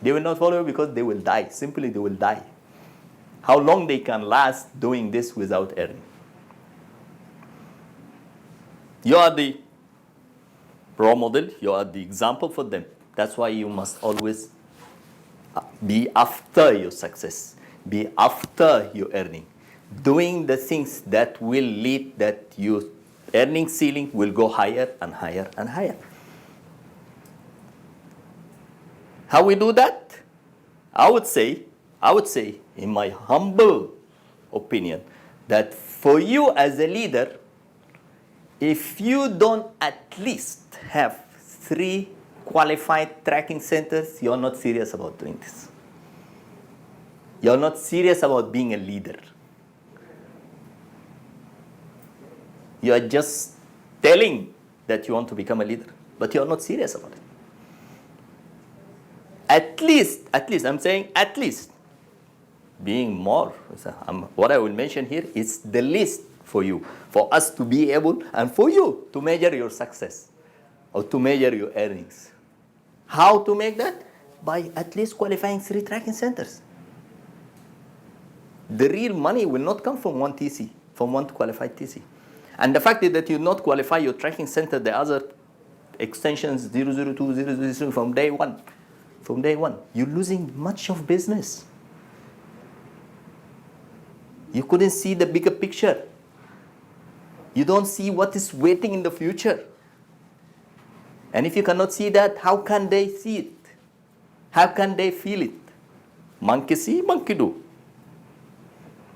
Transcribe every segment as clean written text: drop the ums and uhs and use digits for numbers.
They will not follow you because they will die. Simply, they will die. How long they can last doing this without earning? You are the role model. You are the example for them. That's why you must always be after your success. Be after your earning. Doing the things that will lead that your earning ceiling will go higher and higher and higher. How we do that? I would say, in my humble opinion, that for you as a leader, if you don't at least have 3 qualified tracking centers, you're not serious about doing this. You're not serious about being a leader. You are just telling that you want to become a leader, but you're not serious about it. At least, I'm saying at least, being more, what I will mention here is the list for you, for us to be able, and for you to measure your success, or to measure your earnings. How to make that? By at least qualifying 3 tracking centers. The real money will not come from one TC, from one qualified TC. And the fact is that you not qualify your tracking center, the other extensions 002, 003 from day one. From day one, you're losing much of business. You couldn't see the bigger picture. You don't see what is waiting in the future. And if you cannot see that, how can they see it? How can they feel it? Monkey see, monkey do.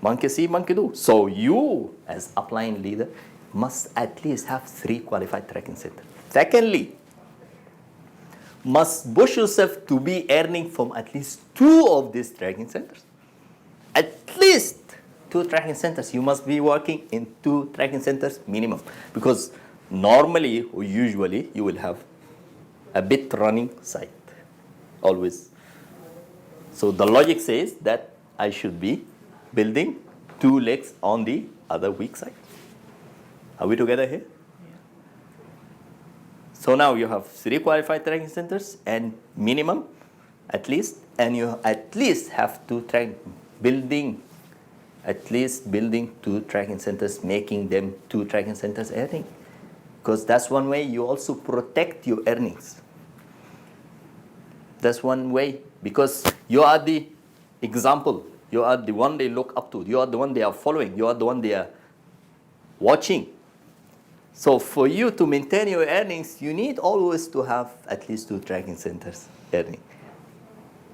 Monkey see, monkey do. So you, as upline leader, must at least have 3 qualified tracking centers. Secondly, must push yourself to be earning from at least 2 of these tracking centers. At least 2 tracking centers. You must be working in 2 tracking centers minimum. Because normally or usually you will have a bit running site. Always. So the logic says that I should be building 2 legs on the other weak side. Are we together here? So now you have 3 qualified tracking centers and minimum at least, and you at least have to building 2 tracking centers, making them 2 tracking centers earning. Because that's one way you also protect your earnings. That's one way, because you are the example. You are the one they look up to. You are the one they are following. You are the one they are watching. So for you to maintain your earnings, you need always to have at least 2 tracking centers earning.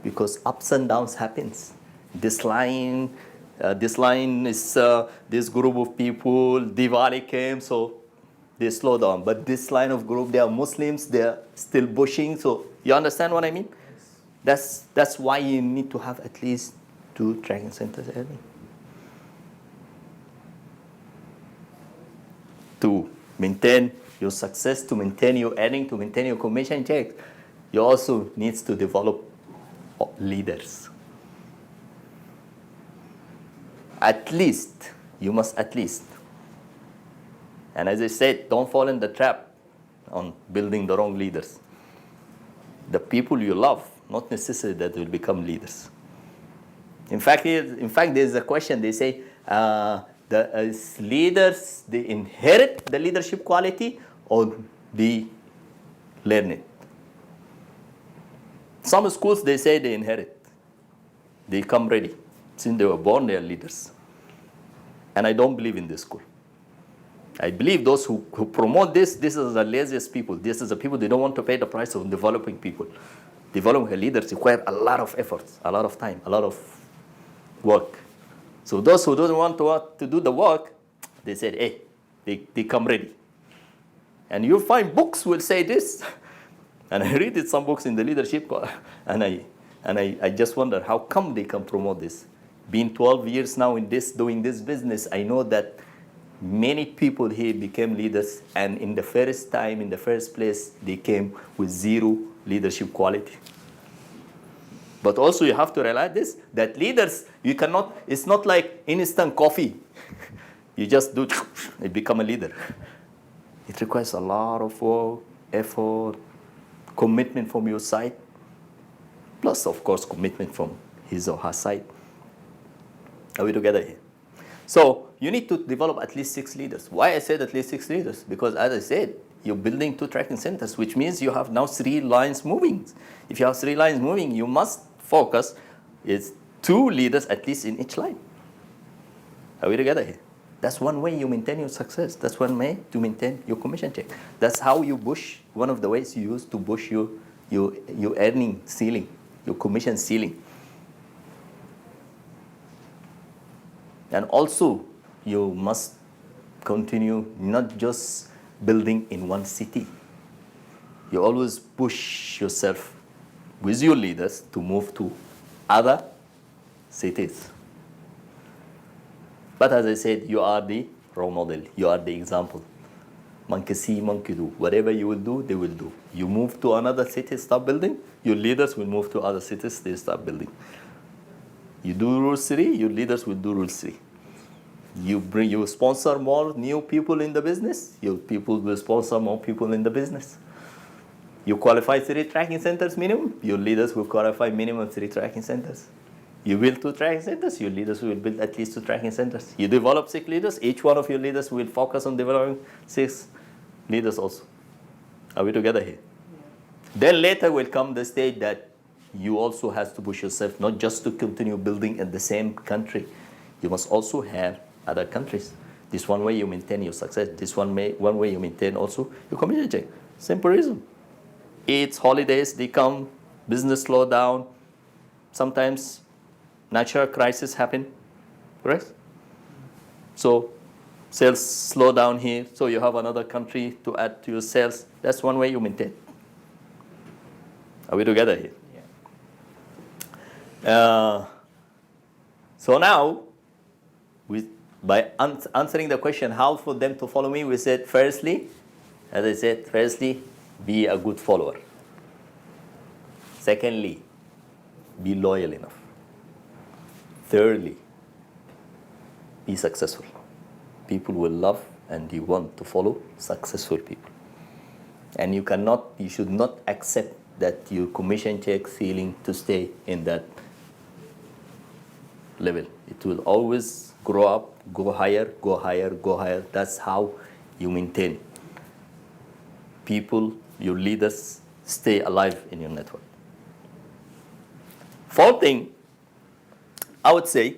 Because ups and downs happens. This line is this group of people, Diwali came, so they slow down. But this line of group, they are Muslims, they are still pushing. So you understand what I mean? Yes. That's why you need to have at least 2 tracking centers earning. To maintain your success, to maintain your earning, to maintain your commission checks, you also need to develop leaders. At least, you must at least. And as I said, don't fall in the trap on building the wrong leaders. The people you love, not necessarily that will become leaders. In fact, there's a question, they say, leaders, they inherit the leadership quality or they learn it. Some schools, they say they inherit. They come ready. Since they were born, they are leaders. And I don't believe in this school. I believe those who promote this is the laziest people. This is the people, they don't want to pay the price of developing people. Developing a leader requires a lot of efforts, a lot of time, a lot of work. So those who don't want to do the work, they said, hey, they come ready. And you'll find books will say this. And I read some books in the leadership, and I just wonder how come they can promote this. Being 12 years now in this, doing this business, I know that many people here became leaders, and in the first time, in the first place, they came with 0 leadership quality. But also you have to realize this, that leaders, you cannot, it's not like instant coffee. You just do, it become a leader. It requires a lot of work, effort, commitment from your side. plus, of course, commitment from his or her side. Are we together here? So you need to develop at least 6 leaders. Why I said at least 6 leaders? Because as I said, you're building 2 tracking centers, which means you have now 3 lines moving. If you have 3 lines moving, you must focus is 2 leaders at least in each line. Are we together here? That's one way you maintain your success. That's one way to maintain your commission check. That's how you push, one of the ways you use to push your earning ceiling, your commission ceiling. And also, you must continue not just building in one city. You always push yourself with your leaders to move to other cities. But as I said, you are the role model. You are the example. Monkey see, monkey do. Whatever you will do, they will do. You move to another city, start building. Your leaders will move to other cities, they start building. You do rule 3, your leaders will do rule 3. You sponsor more new people in the business, your people will sponsor more people in the business. You qualify 3 tracking centers minimum, your leaders will qualify minimum 3 tracking centers. You build 2 tracking centers, your leaders will build at least 2 tracking centers. You develop 6 leaders, each one of your leaders will focus on developing 6 leaders also. Are we together here? Yeah. Then later will come the stage that you also have to push yourself, not just to continue building in the same country. You must also have other countries. This one way you maintain your success. This one way you maintain also your commission check. Simple reason. It's holidays, they come, business slow down. Sometimes natural crisis happen, correct? So sales slow down here, so you have another country to add to your sales. That's one way you maintain. Are we together here? Yeah. So now, by answering the question, how for them to follow me, we said, firstly, as I said, firstly, be a good follower. Secondly, be loyal enough. Thirdly, be successful. People will love and you want to follow successful people. And you should not accept that your commission check ceiling to stay in that level. It will always grow up, go higher, go higher, go higher. That's how you maintain people, your leaders, stay alive in your network. 4th thing, I would say,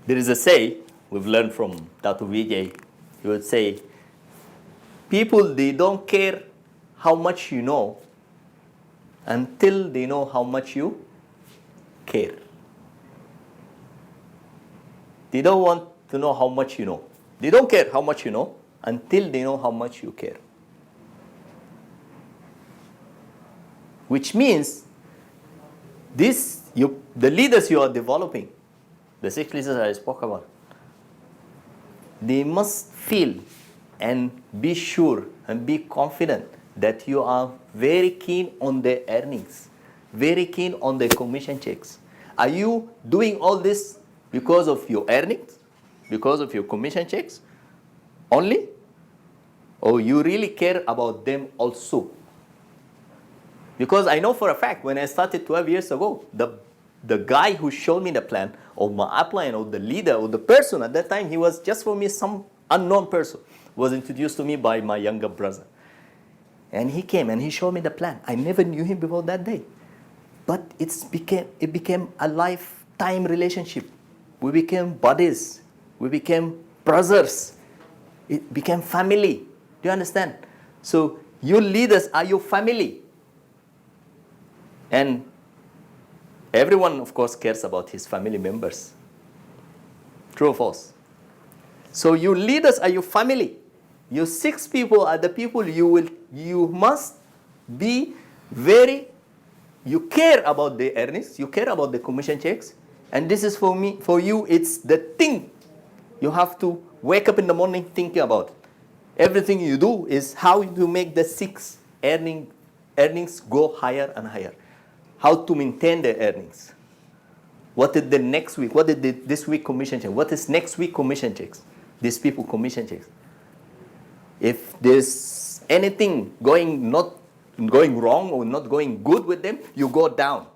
there is a say we've learned from Dr. Vijay. He would say, people, they don't care how much you know until they know how much you care. They don't want to know how much you know. They don't care how much you know until they know how much you care. Which means the leaders you are developing, the 6 leaders I spoke about, they must feel and be sure and be confident that you are very keen on their earnings, very keen on their commission checks. Are you doing all this because of your earnings, because of your commission checks only? Or you really care about them also? Because I know for a fact, when I started 12 years ago, the guy who showed me the plan, or my upline, or the leader, or the person at that time, he was just for me some unknown person, was introduced to me by my younger brother. And he came and he showed me the plan. I never knew him before that day. But it became a lifetime relationship. We became buddies. We became brothers. It became family. Do you understand? So your leaders are your family. And everyone, of course, cares about his family members. True or false? So your leaders are your family. Your 6 people are the people you must be you care about their earnings, you care about the commission checks, and this is for you, it's the thing you have to wake up in the morning thinking about. Everything you do is how to make the 6 earnings go higher and higher. How to maintain the earnings. What is the next week? What is this week commission check? What is next week commission checks? these people commission checks. If there's anything not going wrong or not going good with them, you go down.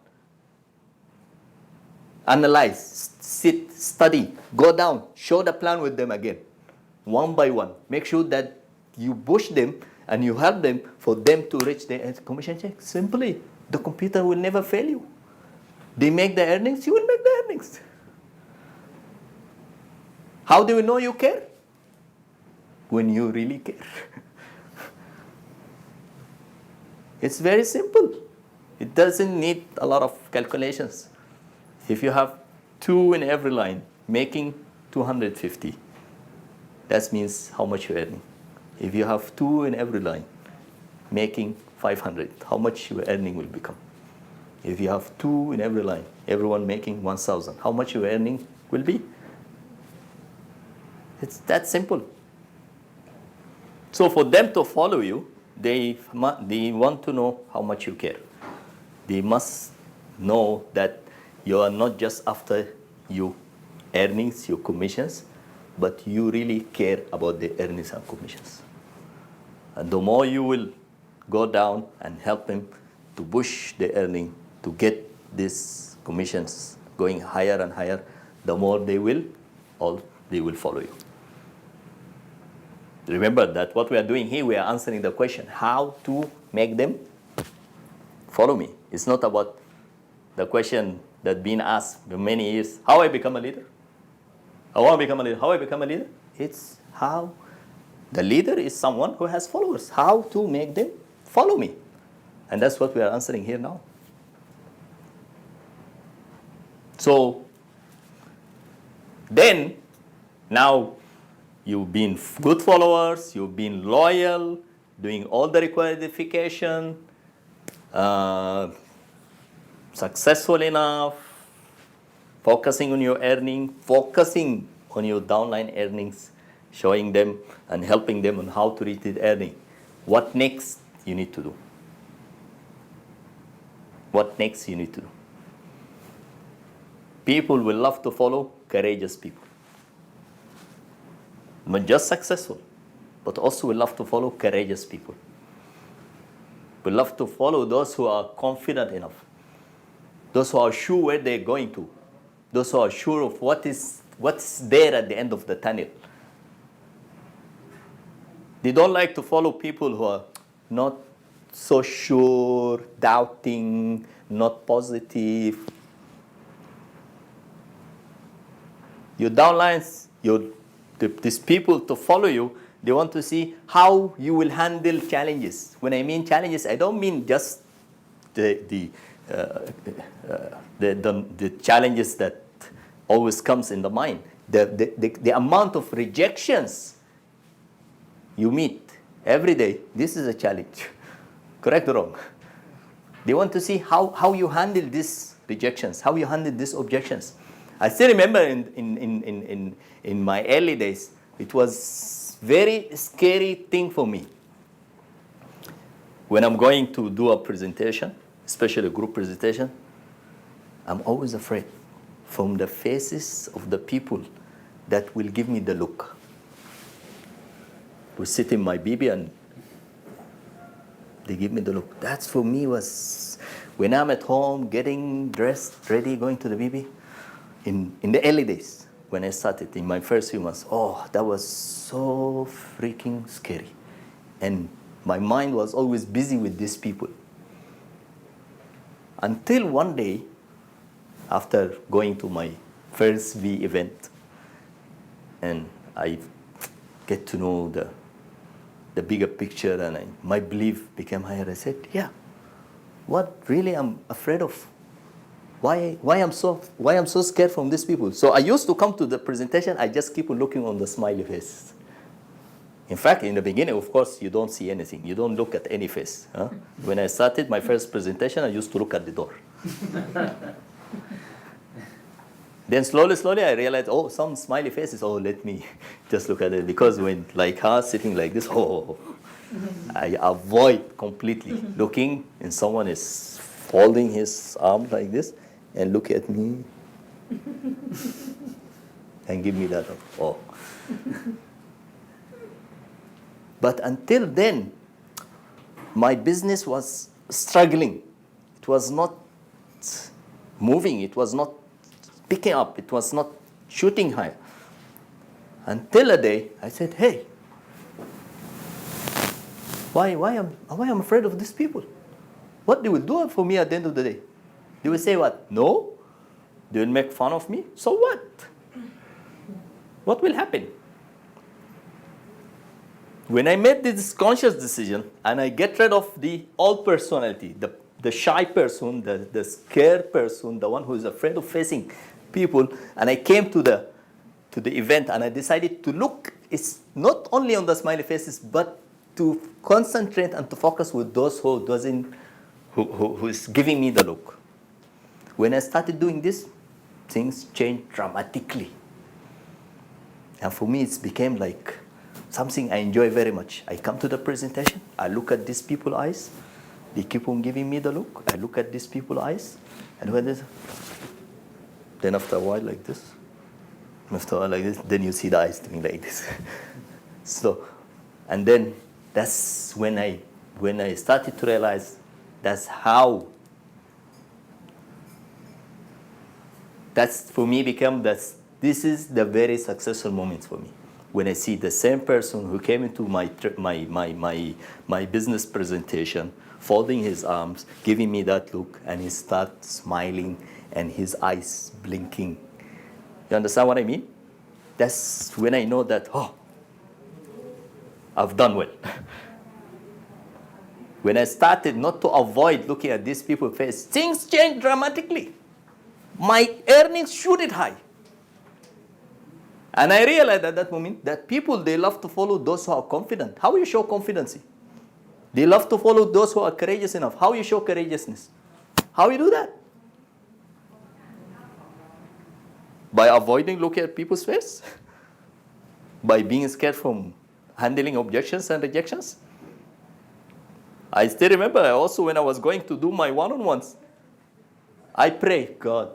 Analyze, sit, study, go down, show the plan with them again, one by one. Make sure that you push them and you help them for them to reach their commission check. Simply, the computer will never fail you. They make the earnings, you will make the earnings. How do we know you care? When you really care. It's very simple. It doesn't need a lot of calculations. If you have 2 in every line, making 250, that means how much you're earning. If you have 2 in every line, making 500, how much your earning will become. If you have 2 in every line, everyone making 1,000, how much your earning will be. It's that simple. So for them to follow you, they want to know how much you care. They must know that you are not just after your earnings, your commissions, but you really care about the earnings and commissions. And the more you will go down and help them to push the earning to get these commissions going higher and higher, the more they will follow you. Remember that what we are doing here, we are answering the question, how to make them follow me. It's not about the question that's been asked for many years, how I become a leader? I want to become a leader. How I become a leader? It's how the leader is someone who has followers. How to make them follow me. And that's what we are answering here now. So then, now you've been good followers, you've been loyal, doing all the required verification, successful enough, focusing on your earning, focusing on your downline earnings, showing them and helping them on how to reach the earning. What next you need to do? What next you need to do? People will love to follow courageous people. Not just successful, but also we love to follow courageous people. We love to follow those who are confident enough, those who are sure where they're going to, those who are sure of what's there at the end of the tunnel. They don't like to follow people who are not so sure, doubting, not positive. Your downlines, these people to follow you, they want to see how you will handle challenges. When I mean challenges, I don't mean just the challenges that always comes in the mind. The amount of rejections you meet every day, this is a challenge. Correct or wrong? They want to see how you handle these rejections, how you handle these objections. I still remember in my early days, it was very scary thing for me. When I'm going to do a presentation, especially a group presentation, I'm always afraid from the faces of the people that will give me the look. We sit in my BB and they give me the look. That for me was, when I'm at home, getting dressed, ready, going to the BB, in the early days, when I started, in my first few months, that was so freaking scary. And my mind was always busy with these people. Until one day, after going to my first V event, and I get to know the bigger picture, and my belief became higher. I said, yeah, what really I'm afraid of? Why I'm so scared from these people? So I used to come to the presentation, I just keep looking on the smiley face. In fact, in the beginning, of course, you don't see anything. You don't look at any face. Huh? When I started my first presentation, I used to look at the door. Then slowly, I realized, some smiley faces. Let me just look at it. Because when, like her, sitting like this, I avoid completely looking, and someone is folding his arm like this, and look at me, and give me that, But until then, my business was struggling. It was not moving. It was not picking up. It was not shooting high. Until a day, I said, hey, why am I afraid of these people? What they will do for me at the end of the day? They will say what? No. They will make fun of me. So what? What will happen? When I made this conscious decision and I get rid of the old personality, the shy person, the scared person, the one who is afraid of facing people, and I came to the event and I decided to look, it's not only on the smiley faces, but to concentrate and to focus with those who is giving me the look. When I started doing this, things changed dramatically. And for me, it became like something I enjoy very much. I come to the presentation, I look at these people's eyes, they keep on giving me the look, I look at these people's eyes, and then after a while like this, after a while like this, then you see the eyes doing like this. So, and then that's when I started to realize that's for me become this is the very successful moment for me. When I see the same person who came into my business presentation, folding his arms, giving me that look, and he starts smiling and his eyes blinking. You understand what I mean? That's when I know that, oh, I've done well. When I started not to avoid looking at these people's face, things changed dramatically. My earnings shooted high. And I realized at that moment that people, they love to follow those who are confident. How you show confidence? They love to follow those who are courageous enough. How you show courageousness? How you do that? By avoiding looking at people's face? By being scared from handling objections and rejections? I still remember also when I was going to do my one-on-ones, I pray, God,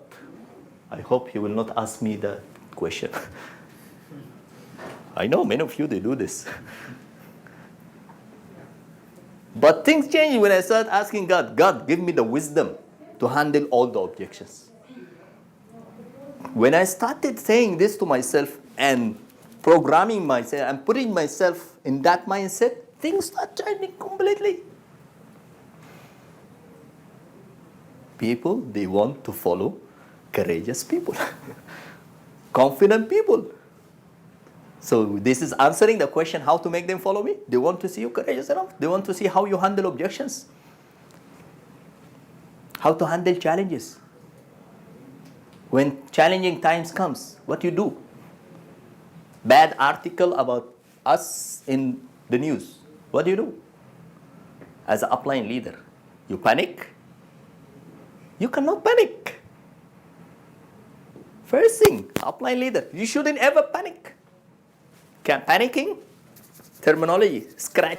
I hope you will not ask me that question. I know many of you, they do this. But things change when I start asking God, God, give me the wisdom to handle all the objections. When I started saying this to myself and programming myself and putting myself in that mindset, things start changing completely. People, they want to follow courageous people, confident people. So this is answering the question, how to make them follow me. They want to see you courageous enough. They want to see how you handle objections, how to handle challenges. When challenging times comes, what you do? Bad article about us in the news. What do? As an upline leader, you panic? You cannot panic. First thing, upline leader, you shouldn't ever panic. Panicking, terminology, scratch